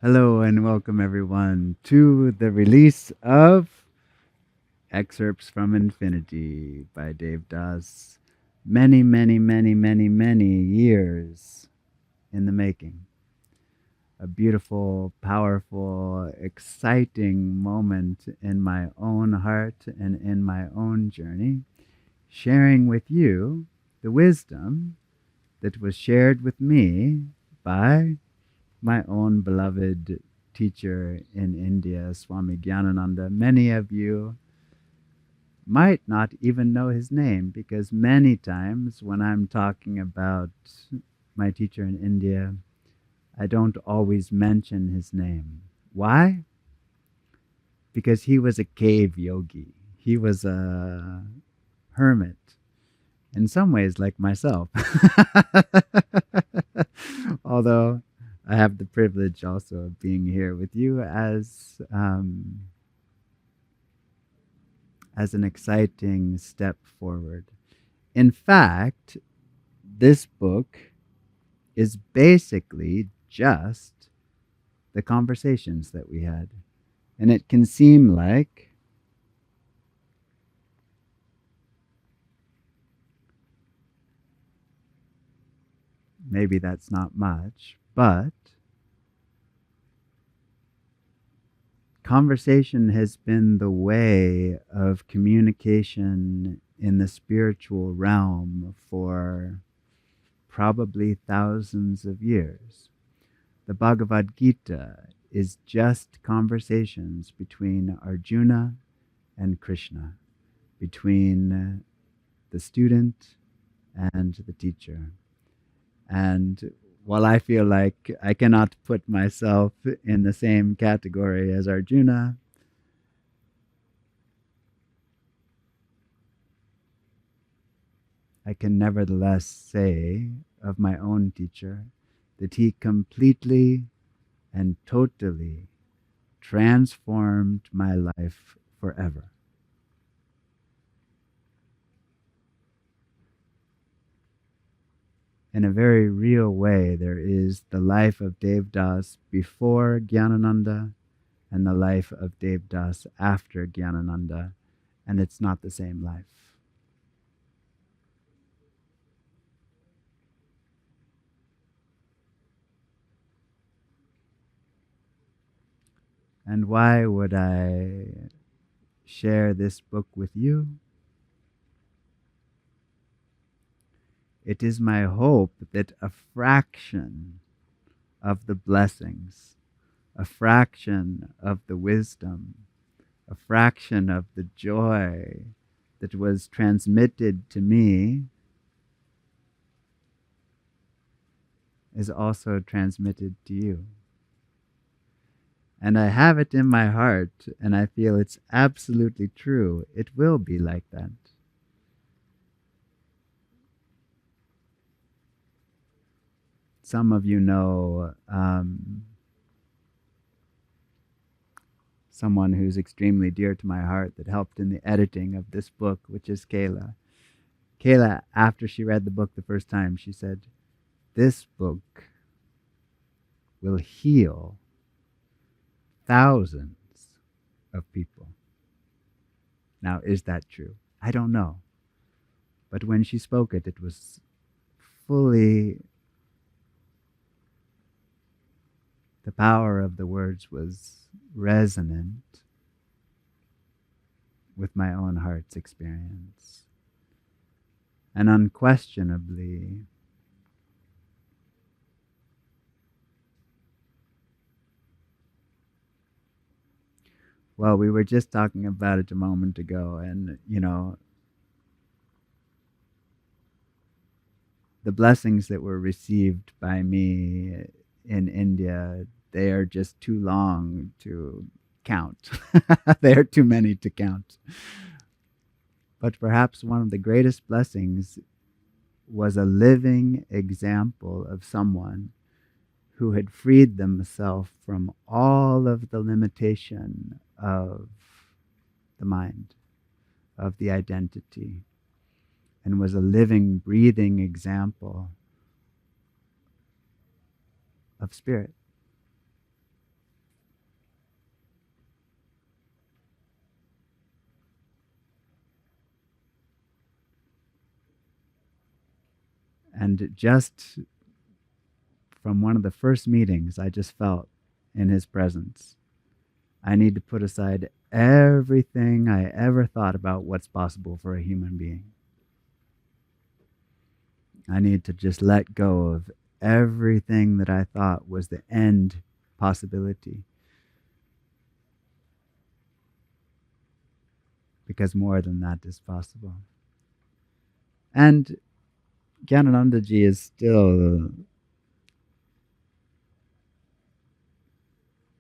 Hello and welcome everyone to the release of Excerpts from Infinity by Devdas. Many years in the making. A beautiful, powerful, exciting moment in my own heart and in my own journey, sharing with you the wisdom that was shared with me by my own beloved teacher in India, Swami Jnanananda. Many of you might not even know his name because many times when I'm talking about my teacher in India, I don't always mention his name. Why? Because he was a cave yogi. He was a hermit, in some ways like myself. Although I have the privilege also of being here with you as an exciting step forward. In fact, this book is basically just the conversations that we had. And it can seem like maybe that's not much, but conversation has been the way of communication in the spiritual realm for probably thousands of years. The Bhagavad Gita is just conversations between Arjuna and Krishna, between the student and the teacher. And while I feel like I cannot put myself in the same category as Arjuna, I can nevertheless say of my own teacher that he completely and totally transformed my life forever. In a very real way, there is the life of Devdas before Jnanananda and the life of Devdas after Jnanananda, and it's not the same life. And why would I share this book with you? It is my hope that a fraction of the blessings, a fraction of the wisdom, a fraction of the joy that was transmitted to me is also transmitted to you. And I have it in my heart, and I feel it's absolutely true. It will be like that. Some of you know someone who's extremely dear to my heart that helped in the editing of this book, which is Kayla. Kayla, after she read the book the first time, she said, "This book will heal thousands of people." Now, is that true? I don't know. But when she spoke it, it was fully, the power of the words was resonant with my own heart's experience. And unquestionably, well, we were just talking about it a moment ago, and the blessings that were received by me in India, they are just too long to count. They are too many to count. But perhaps one of the greatest blessings was a living example of someone who had freed themselves from all of the limitation of the mind, of the identity, and was a living, breathing example of spirit. And just from one of the first meetings, I just felt in his presence, I need to put aside everything I ever thought about what's possible for a human being. I need to just let go of everything that I thought was the end possibility. Because more than that is possible. And Jnanananda ji is still,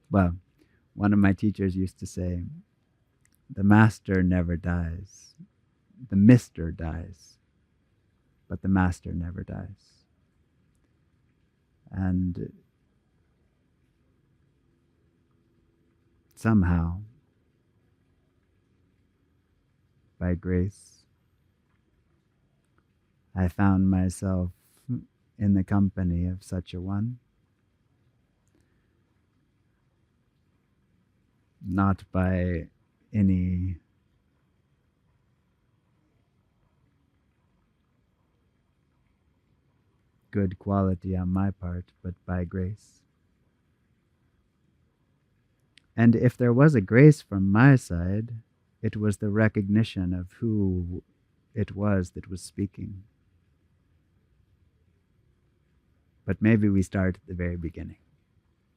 well, one of my teachers used to say, the master never dies. The mister dies, but the master never dies. And somehow, by grace, I found myself in the company of such a one. Not by any good quality on my part, but by grace. And if there was a grace from my side, it was the recognition of who it was that was speaking. But maybe we start at the very beginning.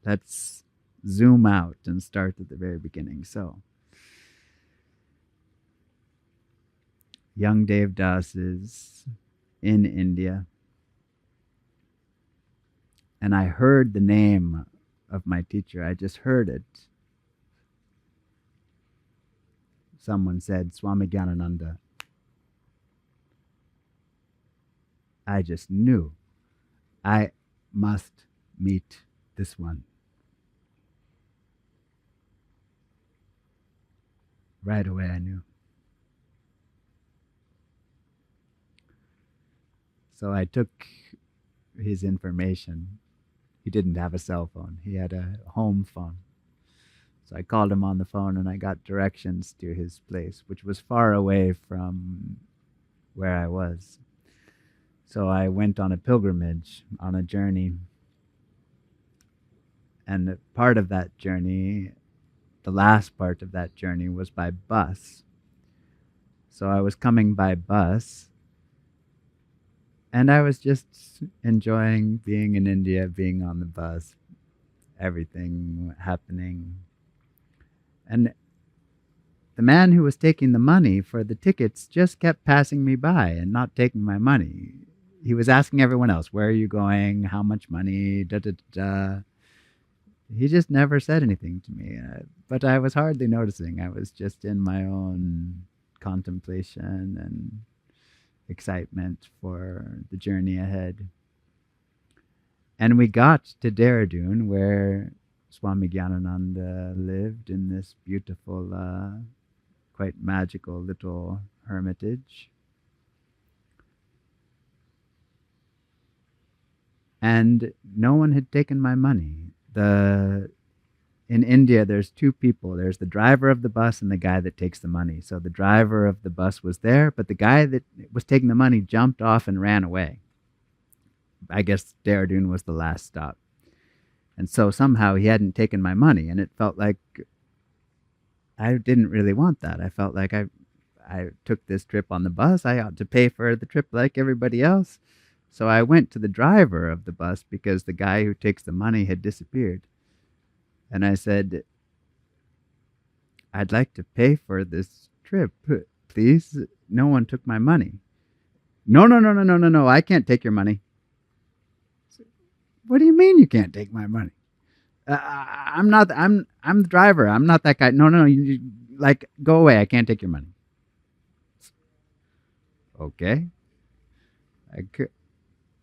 Let's zoom out and start at the very beginning. So, young Devdas is in India, and I heard the name of my teacher. I just heard it. Someone said, Swami Jnanananda. I just knew I must meet this one. Right away I knew. So I took his information. He didn't have a cell phone. He had a home phone. So I called him on the phone and I got directions to his place, which was far away from where I was. So I went on a pilgrimage, on a journey. And part of that journey, the last part of that journey, was by bus. So I was coming by bus, and I was just enjoying being in India, being on the bus, everything happening. And the man who was taking the money for the tickets just kept passing me by and not taking my money. He was asking everyone else, where are you going? How much money? Da, da, da, da. He just never said anything to me. But I was hardly noticing. I was just in my own contemplation and excitement for the journey ahead. And we got to Dehradun, where Swami Jnanananda lived, in this beautiful, quite magical little hermitage. And no one had taken my money. In India, there's two people. There's the driver of the bus and the guy that takes the money. So the driver of the bus was there, but the guy that was taking the money jumped off and ran away. I guess Dehradun was the last stop. And so somehow he hadn't taken my money, and it felt like I didn't really want that. I felt like I took this trip on the bus. I ought to pay for the trip like everybody else. So I went to the driver of the bus because the guy who takes the money had disappeared. And I said, I'd like to pay for this trip, please. No one took my money. No, I can't take your money. What do you mean you can't take my money? I'm the driver. I'm not that guy. No, you go away. I can't take your money. Okay.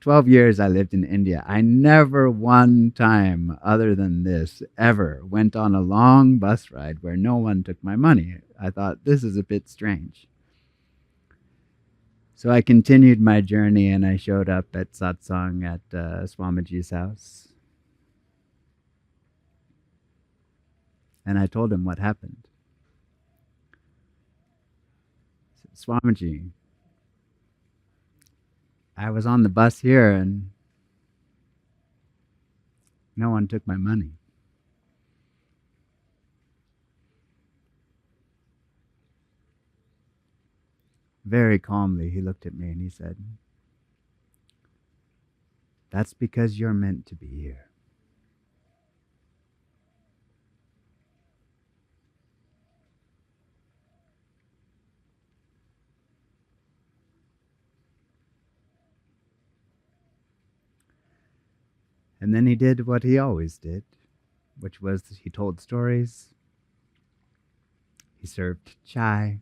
12 years I lived in India. I never one time, other than this, ever went on a long bus ride where no one took my money. I thought, this is a bit strange. So I continued my journey, and I showed up at satsang at Swamiji's house. And I told him what happened. Swamiji, I was on the bus here and no one took my money. Very calmly, he looked at me and he said, "That's because you're meant to be here." And then he did what he always did, which was he told stories, he served chai,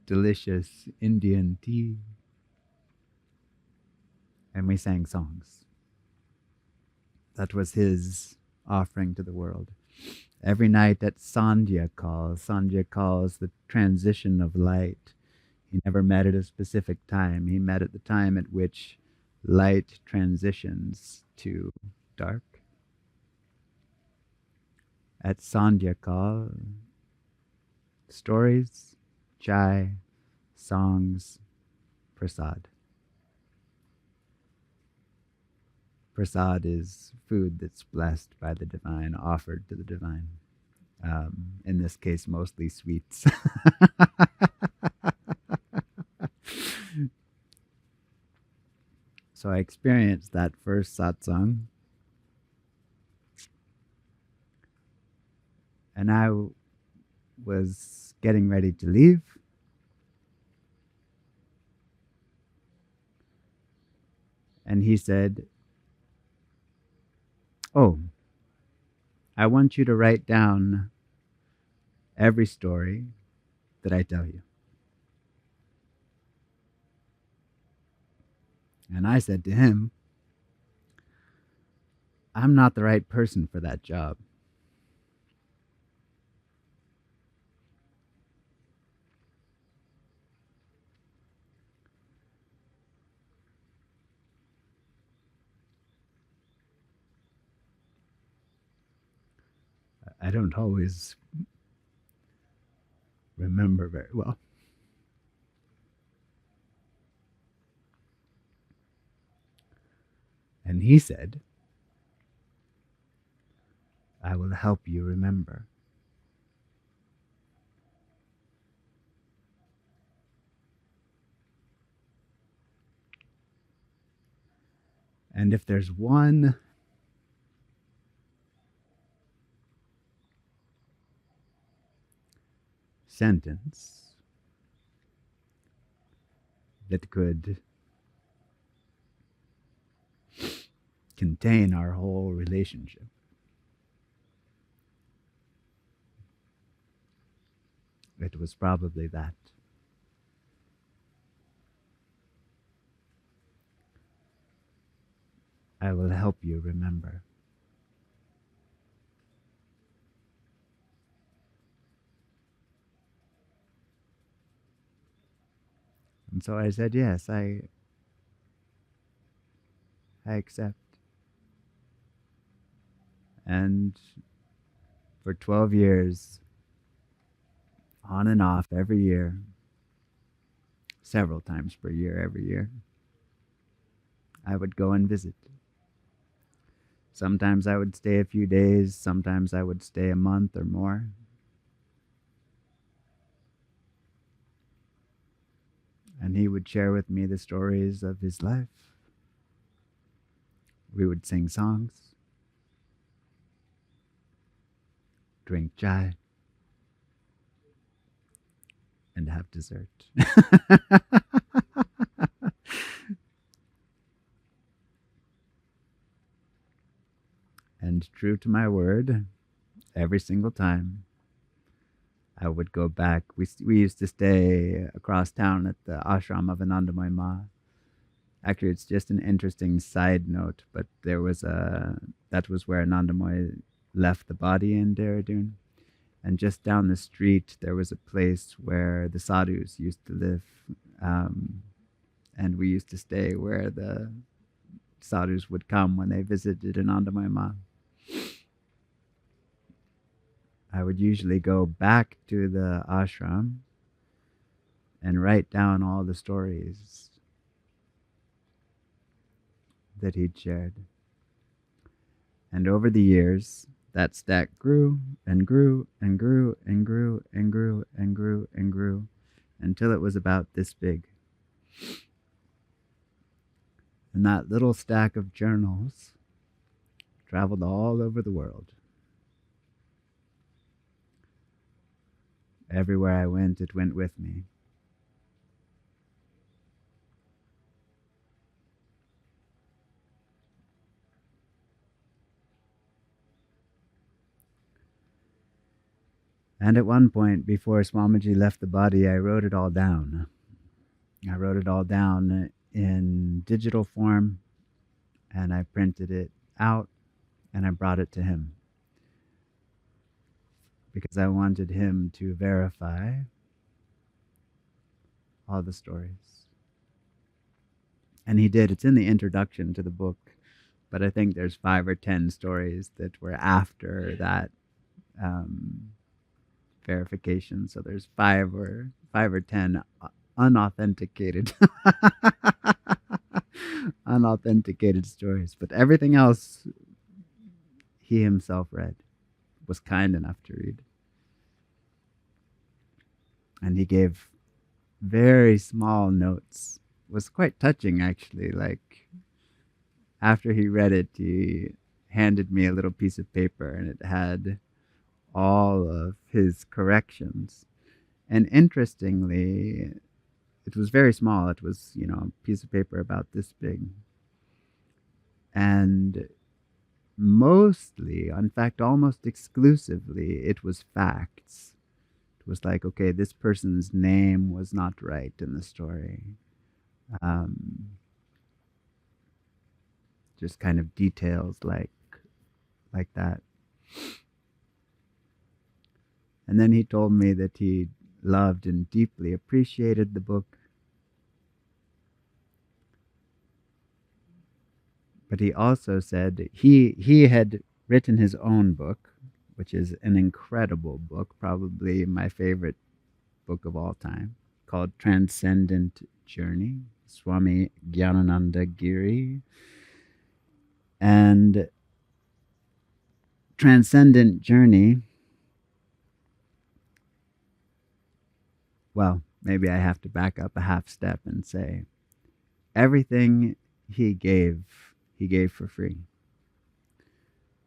delicious Indian tea, and we sang songs. That was his offering to the world. Every night at Sandhya calls the transition of light. He never met at a specific time. He met at the time at which light transitions to dark. At Sandhya call, stories, chai, songs, prasad. Prasad is food that's blessed by the divine, offered to the divine. In this case, mostly sweets. So I experienced that first satsang, and I was getting ready to leave. And he said, "Oh, I want you to write down every story that I tell you." And I said to him, "I'm not the right person for that job." I don't always remember very well. And he said, "I will help you remember." And if there's one sentence that could contain our whole relationship, it was probably that. I will help you remember. And so I said, "Yes, I accept." And for 12 years, on and off every year, several times per year, every year, I would go and visit. Sometimes I would stay a few days, sometimes I would stay a month or more. And he would share with me the stories of his life. We would sing songs, drink chai, and have dessert. And true to my word, every single time I would go back. We used to stay across town at the ashram of Anandamoy Ma. Actually, it's just an interesting side note, but that was where Anandamoy left the body in Dehradun. And just down the street, there was a place where the sadhus used to live. And we used to stay where the sadhus would come when they visited Anandamoy Ma. I would usually go back to the ashram and write down all the stories that he'd shared. And over the years, that stack grew and grew and grew and grew and grew and grew and grew until it was about this big. And that little stack of journals traveled all over the world. Everywhere I went, it went with me. And at one point, before Swamiji left the body, I wrote it all down. I wrote it all down in digital form, and I printed it out, and I brought it to him because I wanted him to verify all the stories. And he did. It's in the introduction to the book, but I think there's 5 or 10 stories that were after that verification. So there's 5 or 10 unauthenticated unauthenticated stories, but everything else he himself read, was kind enough to read. And he gave very small notes. It was quite touching, actually. Like, after he read it, he handed me a little piece of paper, and it had all of his corrections. And interestingly, it was very small. It was, a piece of paper about this big. And mostly, in fact, almost exclusively, it was facts. It was like, okay, this person's name was not right in the story. Just kind of details like that. And then he told me that he loved and deeply appreciated the book. But he also said he had written his own book, which is an incredible book, probably my favorite book of all time, called Transcendent Journey, Swami Jnanananda Giri. And Transcendent Journey, well, maybe I have to back up a half step and say, everything he gave for free.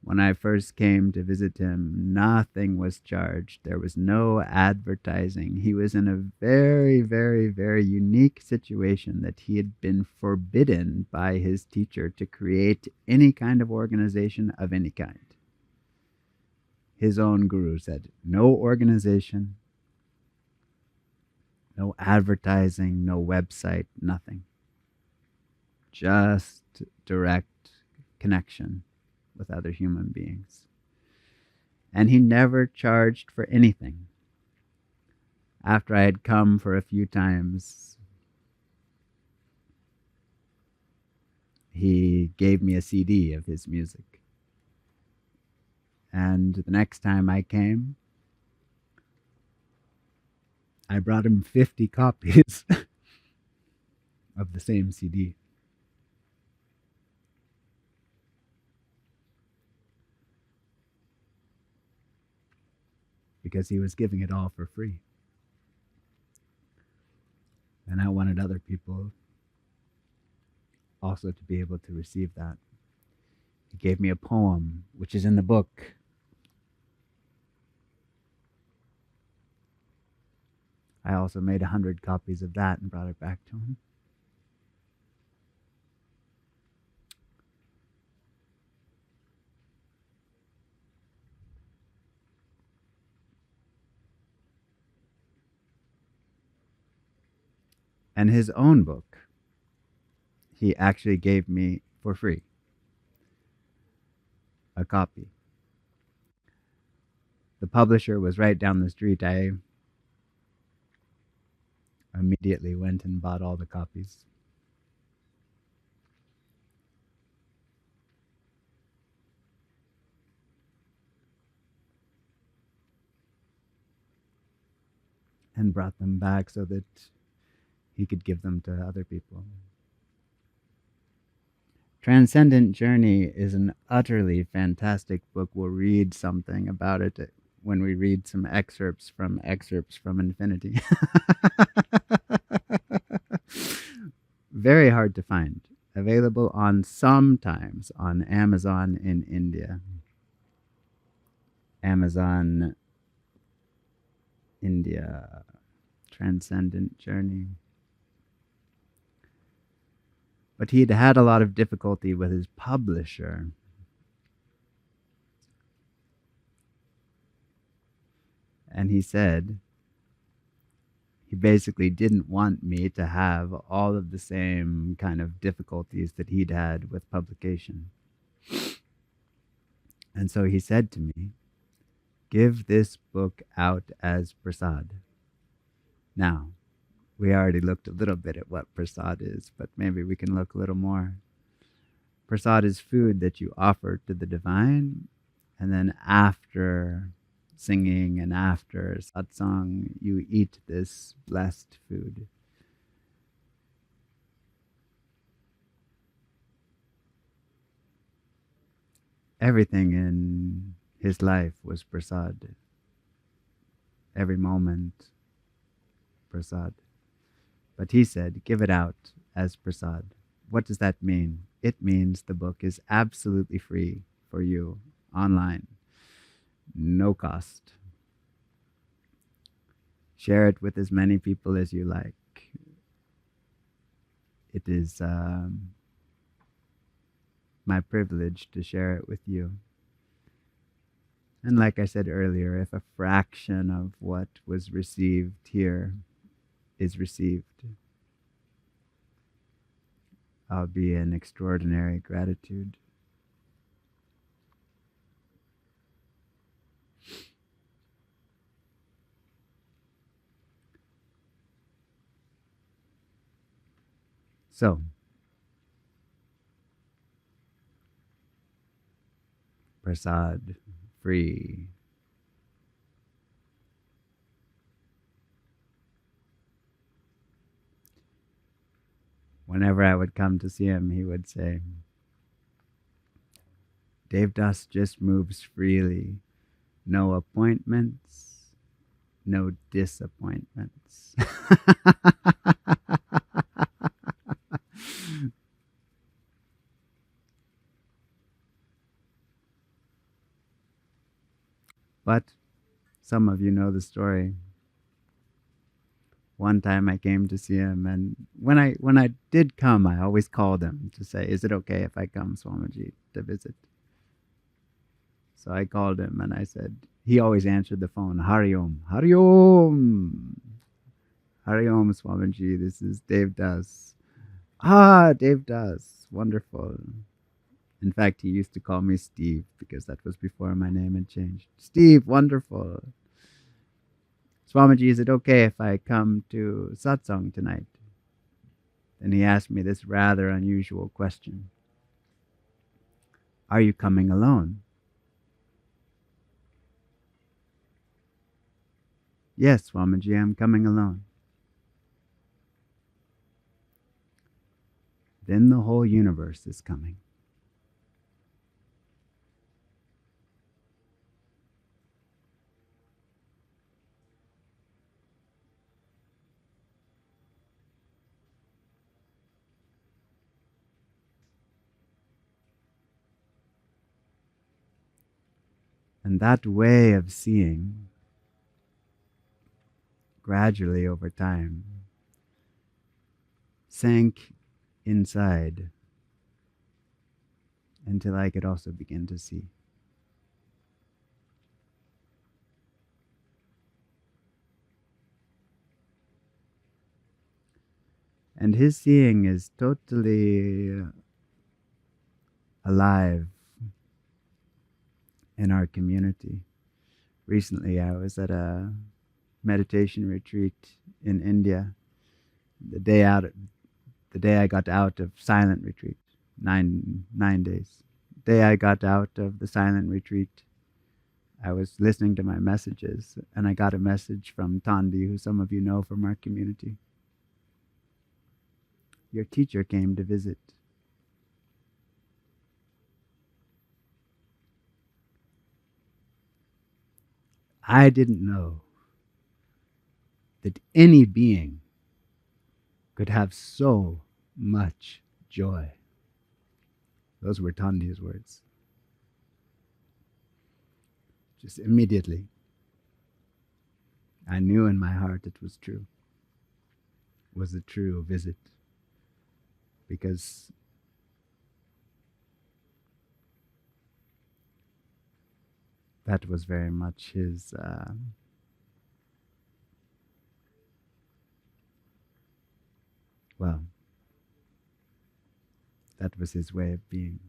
When I first came to visit him, nothing was charged. There was no advertising. He was in a very, very, very unique situation that he had been forbidden by his teacher to create any kind of organization of any kind. His own guru said, no organization, no advertising, no website, nothing. Just direct connection with other human beings. And he never charged for anything. After I had come for a few times, he gave me a CD of his music. And the next time I came, I brought him 50 copies of the same CD. Because he was giving it all for free. And I wanted other people also to be able to receive that. He gave me a poem, which is in the book. I also made 100 copies of that and brought it back to him. And his own book, he actually gave me for free a copy. The publisher was right down the street. I immediately went and bought all the copies. And brought them back so that he could give them to other people. Transcendent Journey is an utterly fantastic book. We'll read something about it when we read some excerpts from Infinity. Very hard to find. Available on sometimes on Amazon in India. Amazon India. Transcendent Journey. But he'd had a lot of difficulty with his publisher. And he said he basically didn't want me to have all of the same kind of difficulties that he'd had with publication. And so he said to me, give this book out as prasad. Now, we already looked a little bit at what prasad is, but maybe we can look a little more. Prasad is food that you offer to the divine, and then after singing and after satsang, you eat this blessed food. Everything in his life was prasad. Every moment, prasad. But he said, give it out as prasad. What does that mean? It means the book is absolutely free for you online. No cost. Share it with as many people as you like. It is my privilege to share it with you. And like I said earlier, if a fraction of what was received here is received, I'll be in extraordinary gratitude. So, prasad, free. Whenever I would come to see him, he would say, Devdas just moves freely. No appointments, no disappointments. But some of you know the story. One time I came to see him, and when I did come, I always called him to say, is it okay if I come, Swamiji, to visit? So I called him and I said, he always answered the phone, Hari Om, Hari Om, Hari Om, Swamiji, this is Devdas. Ah, Devdas, wonderful. In fact, he used to call me Steve because that was before my name had changed. Steve, wonderful. Swamiji, is it okay if I come to satsang tonight? Then he asked me this rather unusual question. Are you coming alone? Yes, Swamiji, I'm coming alone. Then the whole universe is coming. And that way of seeing, gradually over time, sank inside until I could also begin to see. And his seeing is totally alive in our community. Recently, I was at a meditation retreat in India. The day I got out of silent retreat, 9 days. The day I got out of the silent retreat, I was listening to my messages, and I got a message from Tandi, who some of you know from our community. Your teacher came to visit. I didn't know that any being could have so much joy. Those were Tandi's words. Just immediately, I knew in my heart it was true. It was a true visit. Because that was very much his, well, that was his way of being.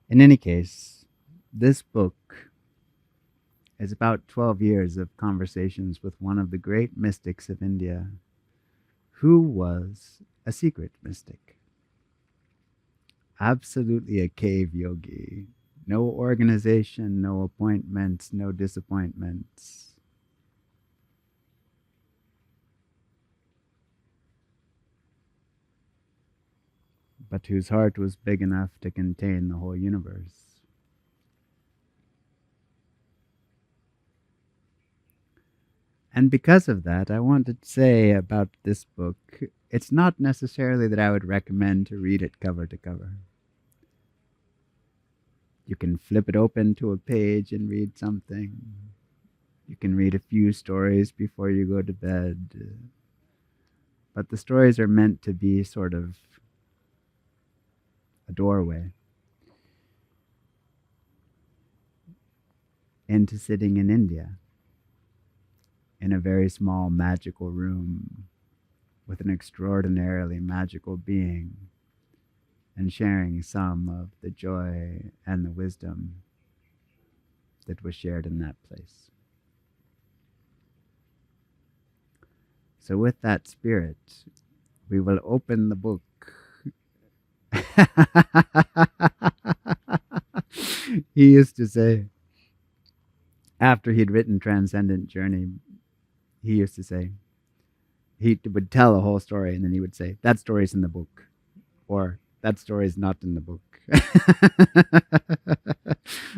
In any case, this book is about 12 years of conversations with one of the great mystics of India, who was a secret mystic. Absolutely a cave yogi. No organization, no appointments, no disappointments. But whose heart was big enough to contain the whole universe. And because of that, I want to say about this book, it's not necessarily that I would recommend to read it cover to cover. You can flip it open to a page and read something. You can read a few stories before you go to bed. But the stories are meant to be sort of a doorway into sitting in India, in a very small magical room with an extraordinarily magical being, and sharing some of the joy and the wisdom that was shared in that place. So with that spirit, we will open the book. He used to say, after he'd written Transcendent Journey, he used to say, he would tell a whole story and then he would say, that story's in the book, or that story's not in the book.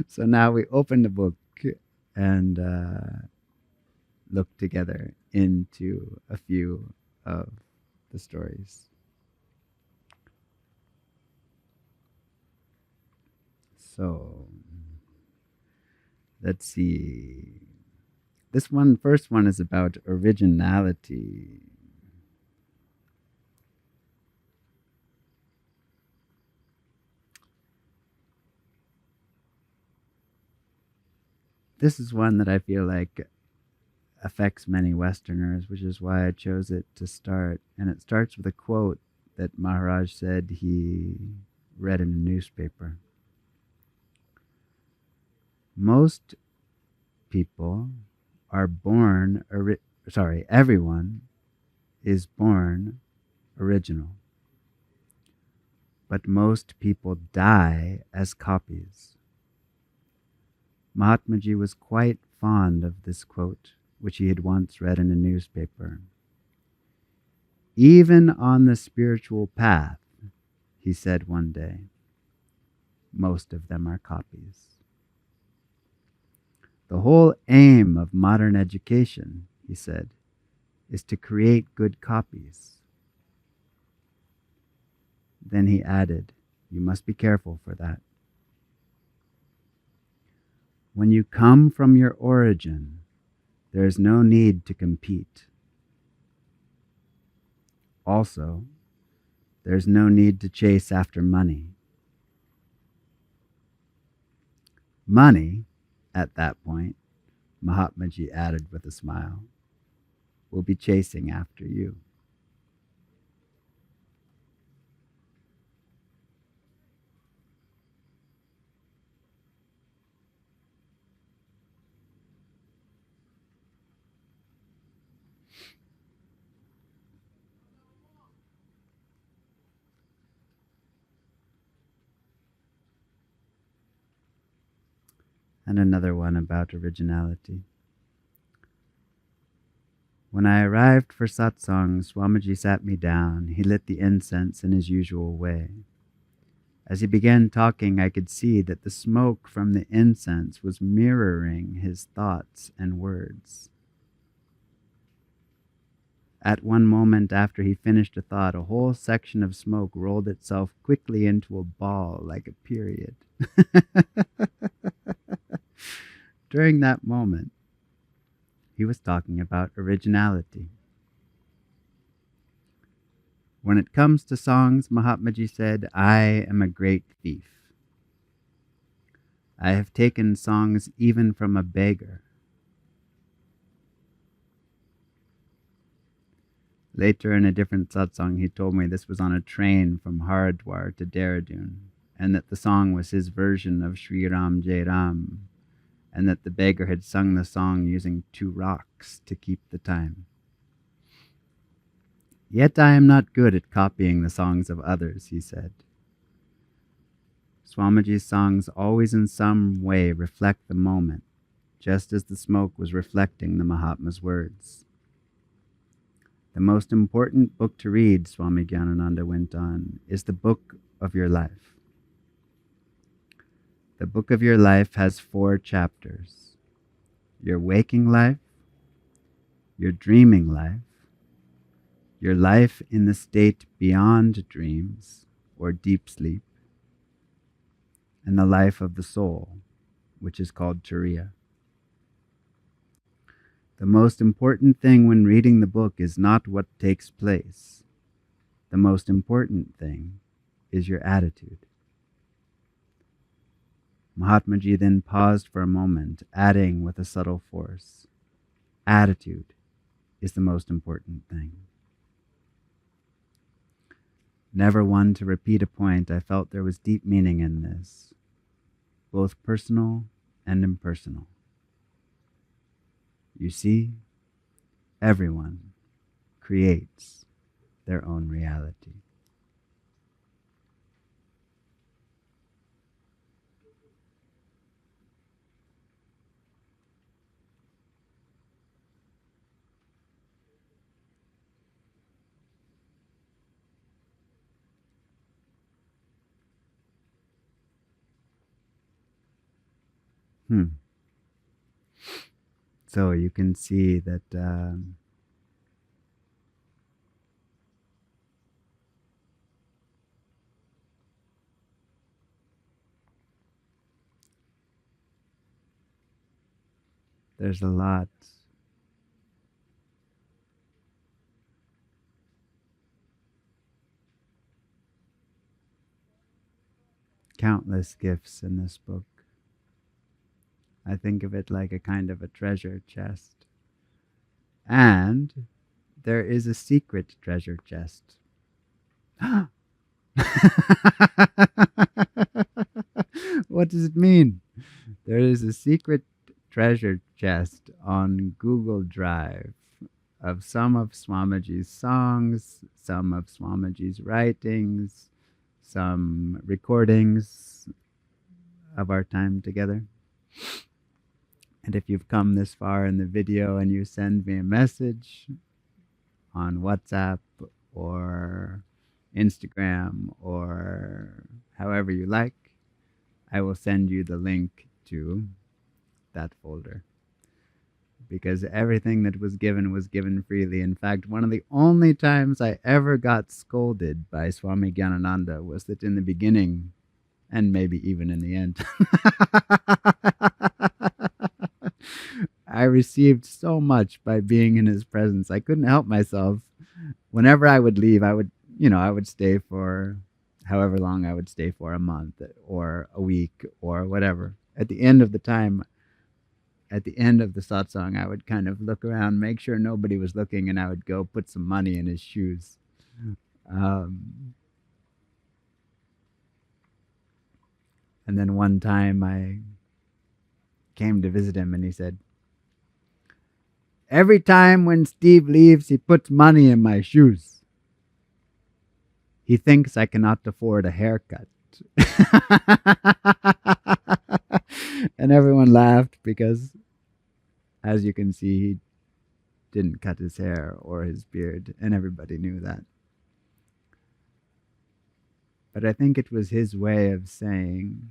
So now we open the book and look together into a few of the stories. So let's see. This first one is about originality. This is one that I feel like affects many Westerners, which is why I chose it to start. And it starts with a quote that Maharaj said he read in a newspaper. Most people are born, everyone is born original. But most people die as copies. Mahatmaji was quite fond of this quote, which he had once read in a newspaper. Even on the spiritual path, he said one day, most of them are copies. The whole aim of modern education, he said, is to create good copies. Then he added, you must be careful for that. When you come from your origin, there is no need to compete. Also, there's no need to chase after money. Money, at that point, Mahatmaji added with a smile, will be chasing after you. And another one about originality. When I arrived for satsang, Swamiji sat me down. He lit the incense in his usual way. As he began talking, I could see that the smoke from the incense was mirroring his thoughts and words. At one moment after he finished a thought, a whole section of smoke rolled itself quickly into a ball like a period. During that moment, he was talking about originality. When it comes to songs, Mahatmaji said, I am a great thief. I have taken songs even from a beggar. Later in a different satsang, he told me this was on a train from Haridwar to Dehradun, and that the song was his version of Shri Ram Jai Ram, and that the beggar had sung the song using 2 rocks to keep the time. Yet I am not good at copying the songs of others, he said. Swamiji's songs always in some way reflect the moment, just as the smoke was reflecting the Mahatma's words. The most important book to read, Swami Jnanananda went on, is the book of your life. The book of your life has 4 chapters: your waking life, your dreaming life, your life in the state beyond dreams or deep sleep, and the life of the soul, which is called Turiya. The most important thing when reading the book is not what takes place. The most important thing is your attitude. Mahatmaji then paused for a moment, adding with a subtle force, attitude is the most important thing. Never one to repeat a point, I felt there was deep meaning in this, both personal and impersonal. You see, everyone creates their own reality. So you can see that there's a lot countless gifts in this book. I think of it like a kind of a treasure chest. And there is a secret treasure chest. What does it mean? There is a secret treasure chest on Google Drive of some of Swamiji's songs, some of Swamiji's writings, some recordings of our time together. And if you've come this far in the video and you send me a message on WhatsApp or Instagram or however you like, I will send you the link to that folder. Because everything that was given freely. In fact, one of the only times I ever got scolded by Swami Jnanananda was that in the beginning, and maybe even in the end, I received so much by being in his presence. I couldn't help myself. Whenever I would leave, I would stay for however long I would stay for, a month or a week or whatever. At the end of the time, at the end of the satsang, I would kind of look around, make sure nobody was looking, and I would go put some money in his shoes. And then one time I came to visit him and he said, every time when Steve leaves, he puts money in my shoes. He thinks I cannot afford a haircut. And everyone laughed because, as you can see, he didn't cut his hair or his beard, and everybody knew that. But I think it was his way of saying,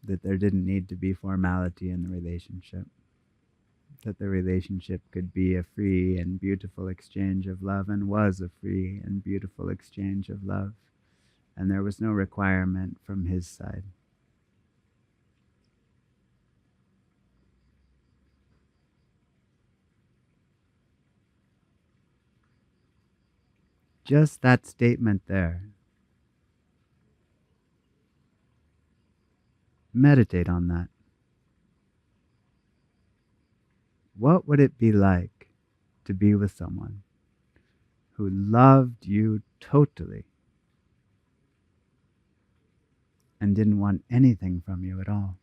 that there didn't need to be formality in the relationship, that the relationship could be a free and beautiful exchange of love, and was a free and beautiful exchange of love, and there was no requirement from his side. Just that statement there. Meditate on that. What would it be like to be with someone who loved you totally and didn't want anything from you at all?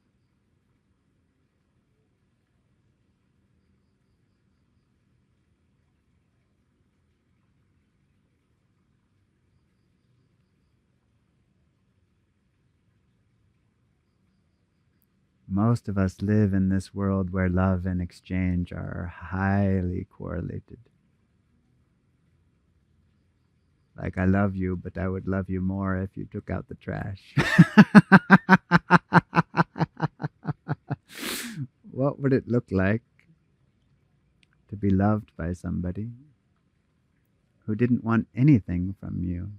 Most of us live in this world where love and exchange are highly correlated. Like, I love you, but I would love you more if you took out the trash. What would it look like to be loved by somebody who didn't want anything from you?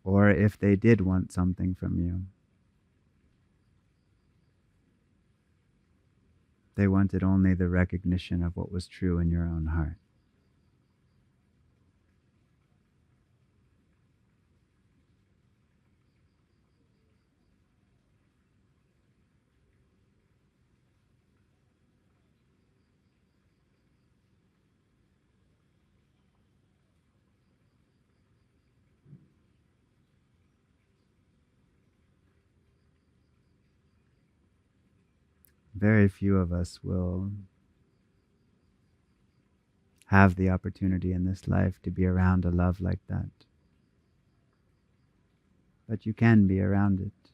Or if they did want something from you, they wanted only the recognition of what was true in your own heart. Very few of us will have the opportunity in this life to be around a love like that. But you can be around it.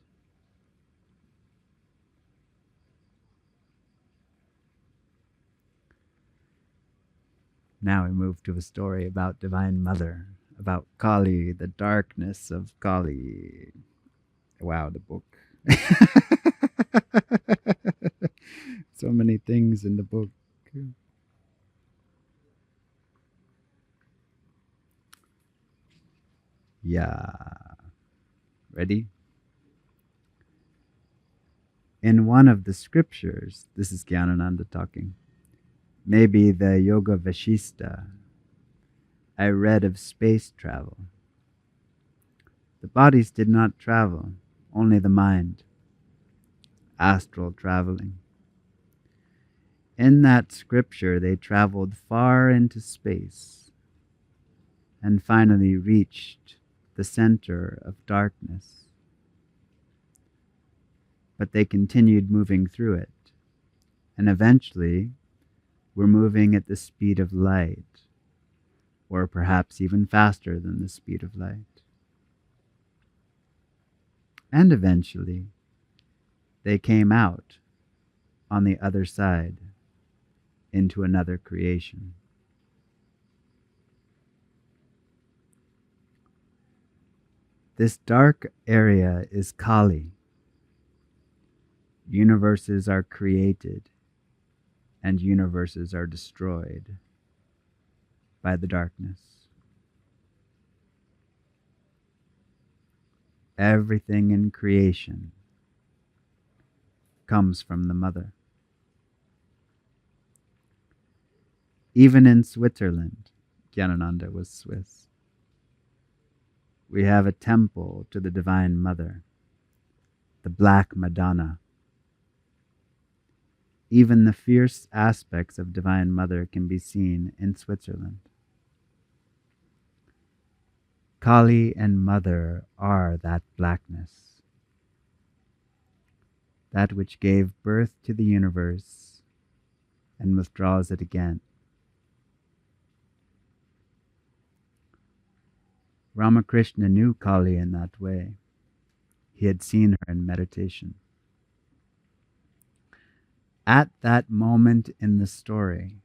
Now we move to a story about Divine Mother, about Kali, the darkness of Kali. Wow, the book. So many things in the book. Yeah. Ready? In one of the scriptures, this is Jnanananda talking, maybe the Yoga Vashista, I read of space travel. The bodies did not travel, only the mind, astral traveling. In that scripture, they traveled far into space and finally reached the center of darkness. But they continued moving through it, and eventually were moving at the speed of light, or perhaps even faster than the speed of light. And eventually, they came out on the other side into another creation. This dark area is Kali. Universes are created and universes are destroyed by the darkness. Everything in creation comes from the mother. Even in Switzerland, Jnanananda was Swiss, we have a temple to the Divine Mother, the Black Madonna. Even the fierce aspects of Divine Mother can be seen in Switzerland. Kali and Mother are that blackness. that which gave birth to the universe and withdraws it again. Ramakrishna knew Kali in that way. He had seen her in meditation. At that moment in the story,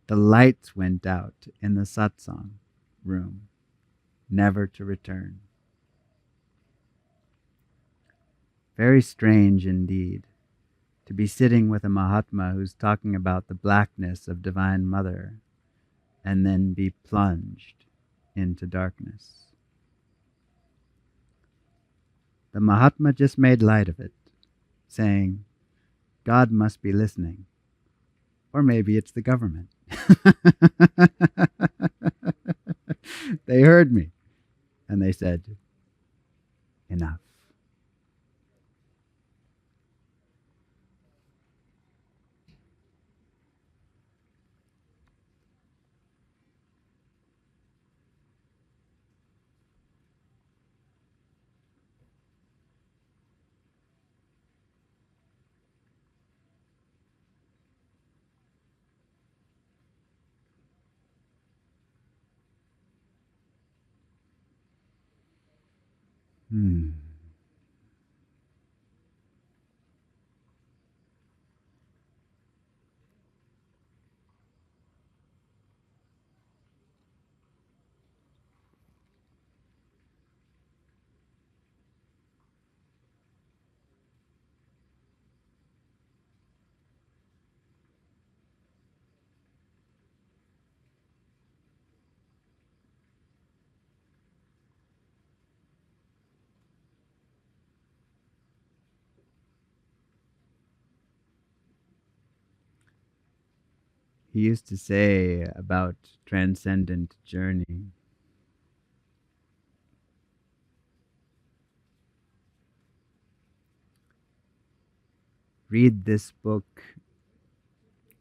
the lights went out in the satsang room, never to return. Very strange indeed to be sitting with a Mahatma who's talking about the blackness of Divine Mother and then be plunged into darkness. The Mahatma just made light of it, saying, God must be listening. Or maybe it's the government. They heard me, and they said, enough. Hmm. He used to say about transcendent journey, read this book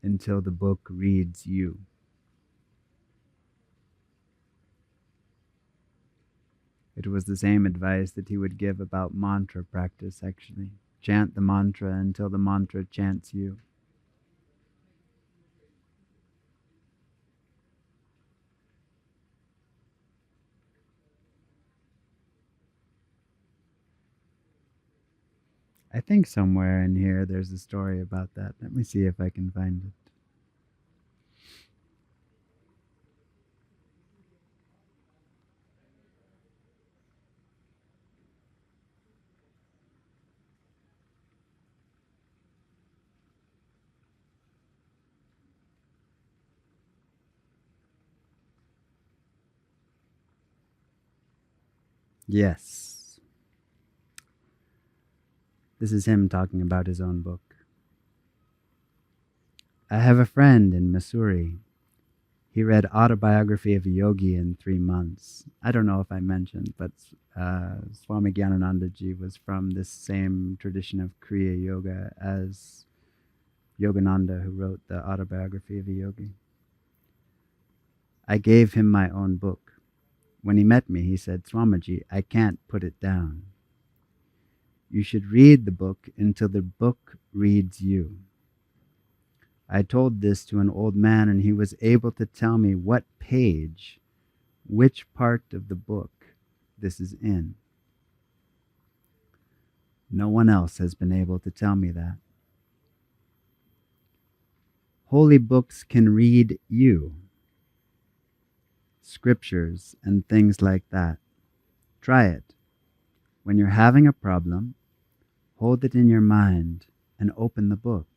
until the book reads you. It was the same advice that he would give about mantra practice, actually. Chant the mantra until the mantra chants you. I think somewhere in here there's a story about that. Let me see if I can find it. Yes. This is him talking about his own book. I have a friend in Missouri. He read Autobiography of a Yogi in 3 months. I don't know if I mentioned, but Swami Jnanananda ji was from this same tradition of Kriya Yoga as Yogananda, who wrote the Autobiography of a Yogi. I gave him my own book. When he met me, he said, Swamiji, I can't put it down. You should read the book until the book reads you. I told this to an old man, and he was able to tell me what page, which part of the book this is in. No one else has been able to tell me that. Holy books can read you. Scriptures and things like that. Try it. When you're having a problem, hold it in your mind and open the book.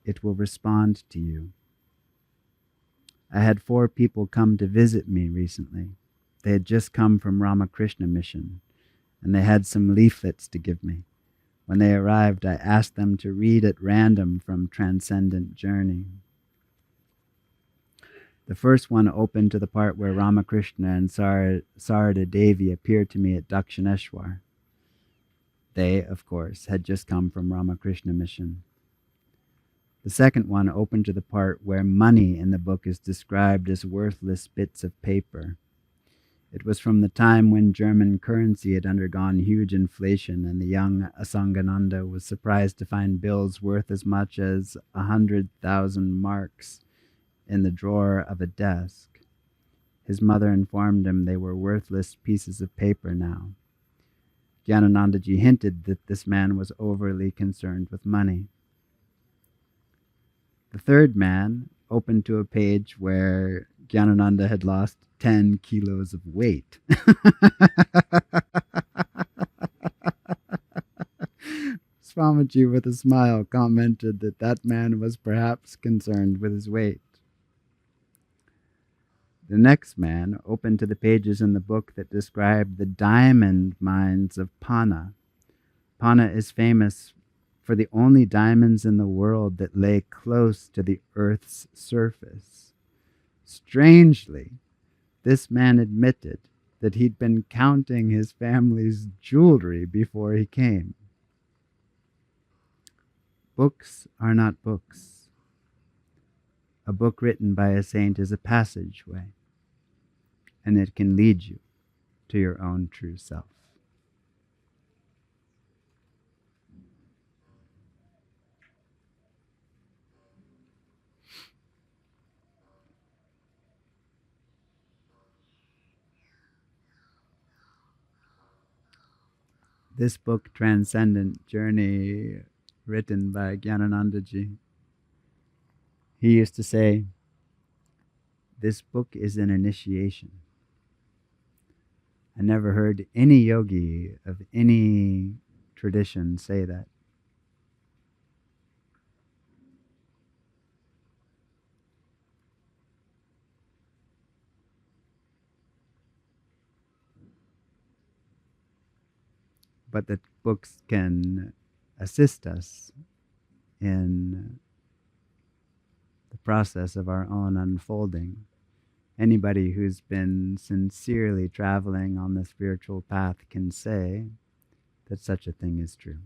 It will respond to you. I had 4 people come to visit me recently. They had just come from Ramakrishna Mission, and they had some leaflets to give me. When they arrived, I asked them to read at random from Transcendent Journey. The first one opened to the part where Ramakrishna and Sarada Devi appeared to me at Dakshineshwar. They, of course, had just come from Ramakrishna Mission. The second one opened to the part where money in the book is described as worthless bits of paper. It was from the time when German currency had undergone huge inflation, and the young Asangananda was surprised to find bills worth as much as 100,000 marks in the drawer of a desk. His mother informed him they were worthless pieces of paper now. Jnananandaji hinted that this man was overly concerned with money. The third man opened to a page where Jnanananda had lost 10 kilos of weight. Swamiji, with a smile, commented that that man was perhaps concerned with his weight. The next man opened to the pages in the book that described the diamond mines of Pana. Pana is famous for the only diamonds in the world that lay close to the earth's surface. Strangely, this man admitted that he'd been counting his family's jewelry before he came. Books are not books. A book written by a saint is a passageway, and it can lead you to your own true self. This book, Transcendent Journey, written by Jnananandaji, he used to say, this book is an initiation. I never heard any yogi of any tradition say that. But the books can assist us in the process of our own unfolding. Anybody who's been sincerely traveling on the spiritual path can say that such a thing is true.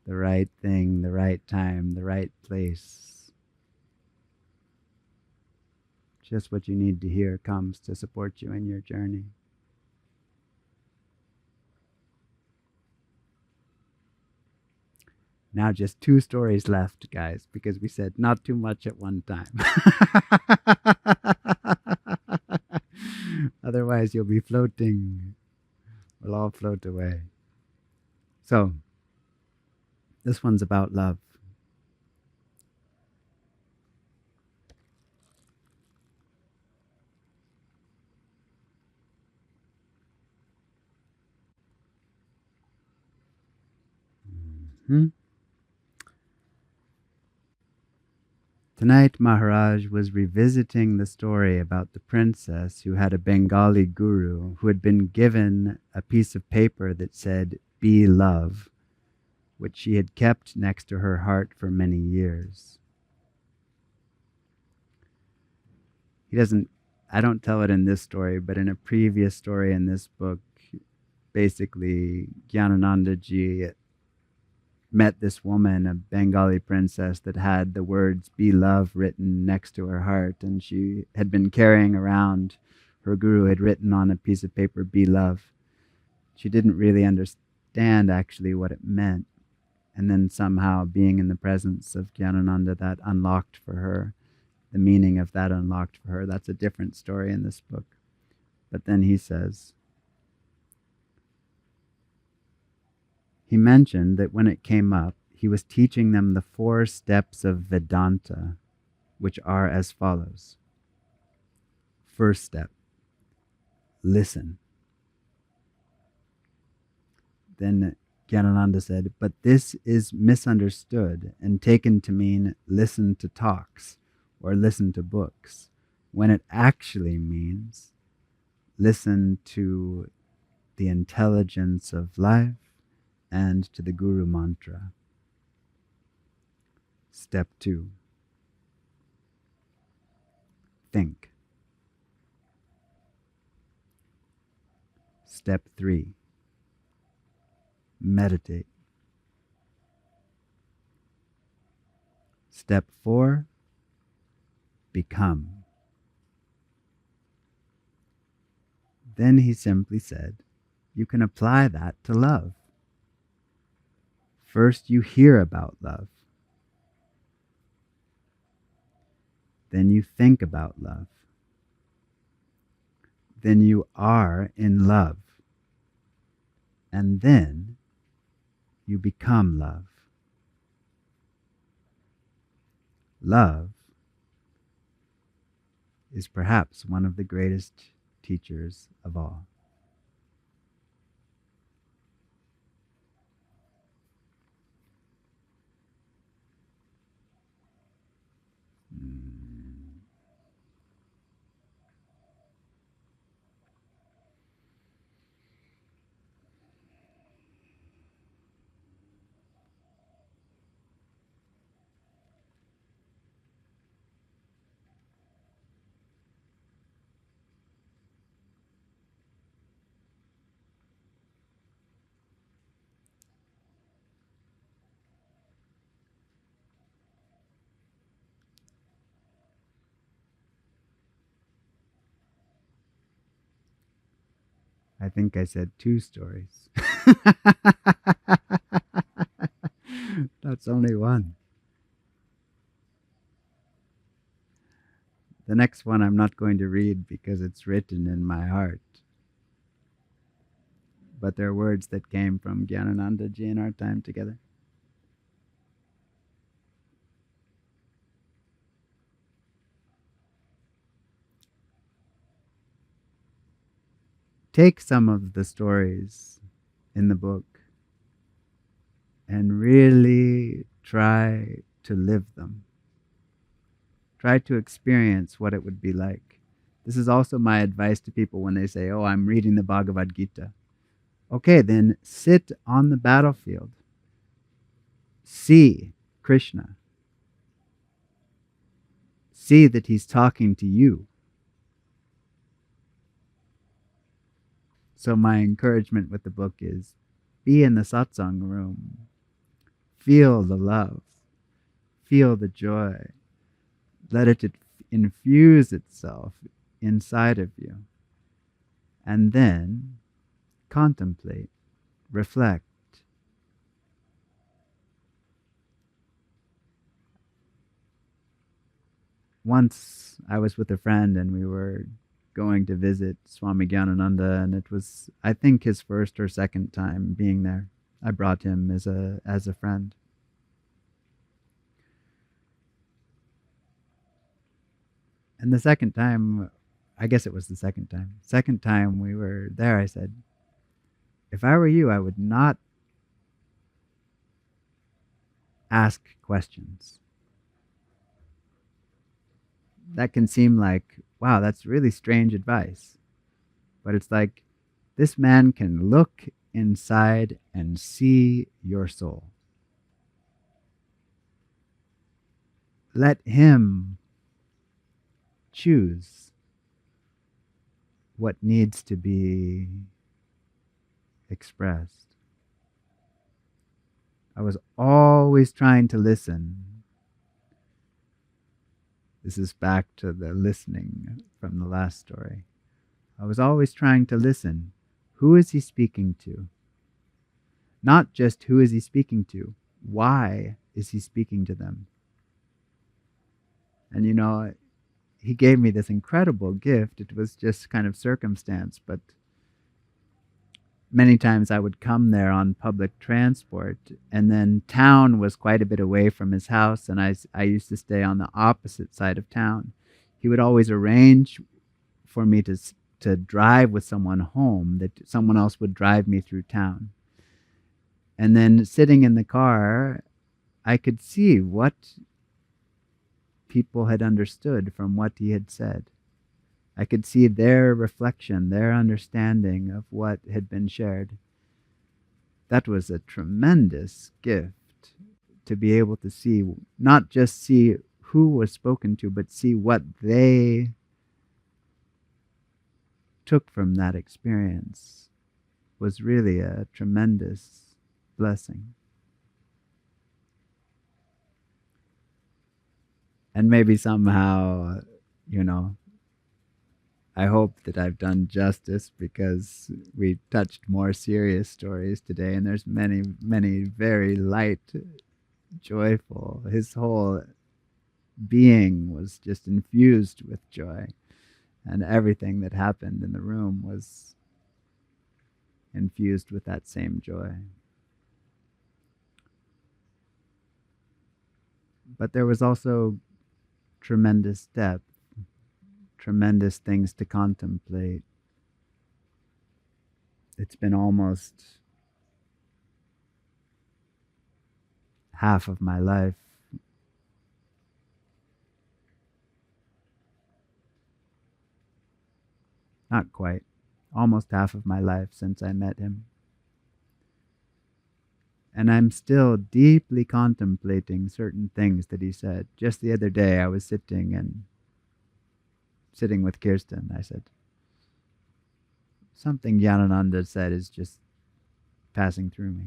The right thing, the right time, the right place. Just what you need to hear comes to support you in your journey. Now just 2 stories left, guys, because we said not too much at one time. Otherwise, you'll be floating. We'll all float away. So, this one's about love. Tonight, Maharaj was revisiting the story about the princess who had a Bengali guru who had been given a piece of paper that said, "Be love," which she had kept next to her heart for many years. I don't tell it in this story, but in a previous story in this book, basically, Jnananandaji met this woman, a Bengali princess, that had the words "Be love" written next to her heart, and she had been carrying around, her guru had written on a piece of paper, "Be love." She didn't really understand actually what it meant, and then somehow being in the presence of Jnanananda, that unlocked for her. The meaning of that unlocked for her. That's a different story in this book. But then he says, he mentioned that when it came up, he was teaching them the 4 steps of Vedanta, which are as follows. First step, listen. Then Jnanananda said, but this is misunderstood and taken to mean listen to talks or listen to books, when it actually means listen to the intelligence of life and to the Guru Mantra. Step 2. Think. Step 3. Meditate. Step 4. Become. Then he simply said, you can apply that to love. First you hear about love. Then you think about love. Then you are in love. And then you become love. Love is perhaps one of the greatest teachers of all. I think I said 2 stories. That's only one. The next one I'm not going to read because it's written in my heart. But they're words that came from Jnanananda ji in our time together. Take some of the stories in the book and really try to live them. Try to experience what it would be like. This is also my advice to people when they say, oh, I'm reading the Bhagavad Gita. Okay, then sit on the battlefield. See Krishna. See that he's talking to you. So my encouragement with the book is be in the satsang room. Feel the love. Feel the joy. Let it infuse itself inside of you. And then contemplate, reflect. Once I was with a friend and we were going to visit Swami Jnanananda, and it was, I think, his first or second time being there. I brought him as a friend. And the second time, I guess it was the second time we were there, I said, if I were you, I would not ask questions. That can seem like, wow, that's really strange advice. But it's like, this man can look inside and see your soul. Let him choose what needs to be expressed. I was always trying to listen. This is back to the listening from the last story. I was always trying to listen. Who is he speaking to? Not just who is he speaking to, why is he speaking to them? And you know, he gave me this incredible gift. It was just kind of circumstance, but many times I would come there on public transport, and then town was quite a bit away from his house, and I used to stay on the opposite side of town. He would always arrange for me to drive with someone home, that someone else would drive me through town. And then sitting in the car, I could see what people had understood from what he had said. I could see their reflection, their understanding of what had been shared. That was a tremendous gift, to be able to see, not just see who was spoken to, but see what they took from that experience. Was really a tremendous blessing. And maybe somehow, you know, I hope that I've done justice, because we touched more serious stories today, and there's many, many very light, joyful. His whole being was just infused with joy, and everything that happened in the room was infused with that same joy. But there was also tremendous depth, tremendous things to contemplate. It's been almost half of my life, not quite, almost half of my life since I met him. And I'm still deeply contemplating certain things that he said. Just the other day, I was sitting with Kirsten. I said, something Jnanananda said is just passing through me.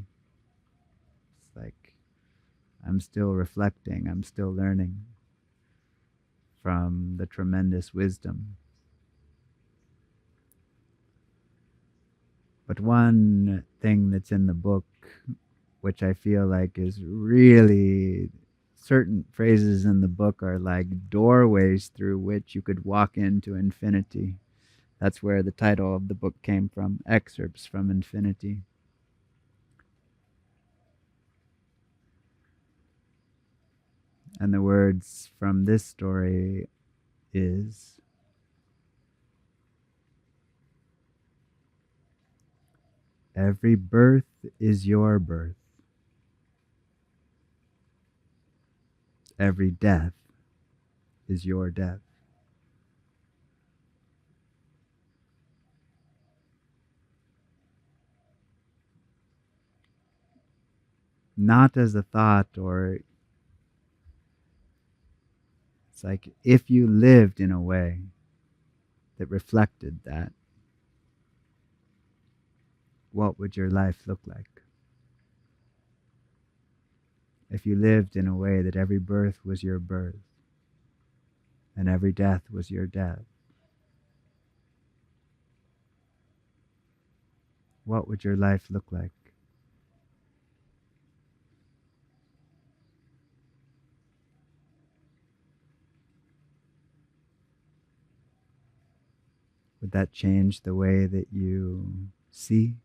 It's like I'm still reflecting, I'm still learning from the tremendous wisdom. But one thing that's in the book, which I feel like is really, certain phrases in the book are like doorways through which you could walk into infinity. That's where the title of the book came from, Excerpts from Infinity. And the words from this story is, every birth is your birth. Every death is your death. Not as a thought, or it's like if you lived in a way that reflected that, what would your life look like? If you lived in a way that every birth was your birth and every death was your death, what would your life look like? Would that change the way that you see?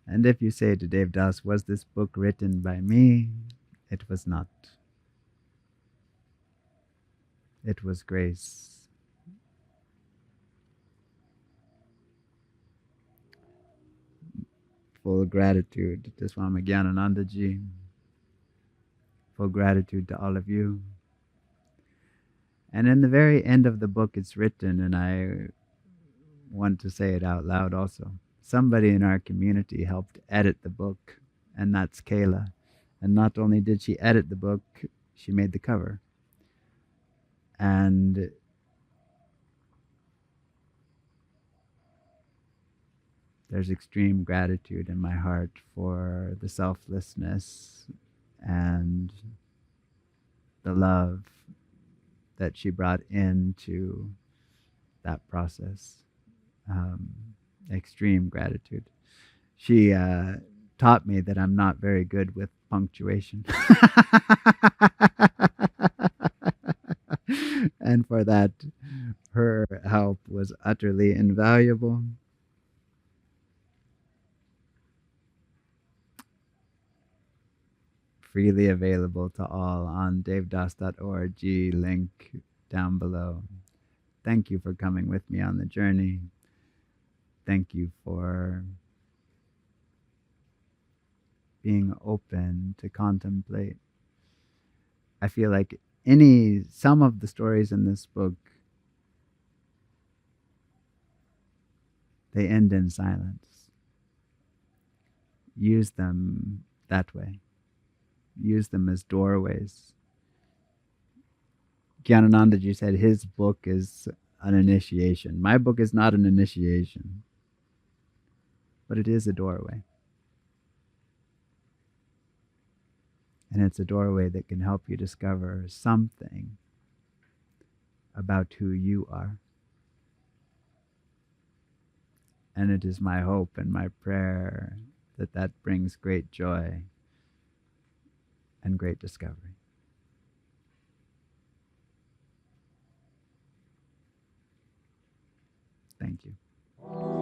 And if you say to Devdas, was this book written by me? It was not. It was grace. Full gratitude to Swami Jnanananda ji. Full gratitude to all of you. And in the very end of the book, it's written, and I want to say it out loud also. Somebody in our community helped edit the book, and that's Kayla. And not only did she edit the book, she made the cover. And there's extreme gratitude in my heart for the selflessness and the love that she brought into that process. Extreme gratitude. She taught me that I'm not very good with punctuation. And for that, her help was utterly invaluable. Freely available to all on devdas.org, link down below. Thank you for coming with me on the journey. Thank you for being open to contemplate. I feel like some of the stories in this book, they end in silence. Use them that way. use them as doorways. Jnanananda said his book is an initiation. My book is not an initiation, but it is a doorway. And it's a doorway that can help you discover something about who you are. And it is my hope and my prayer that that brings great joy and great discovery. Thank you.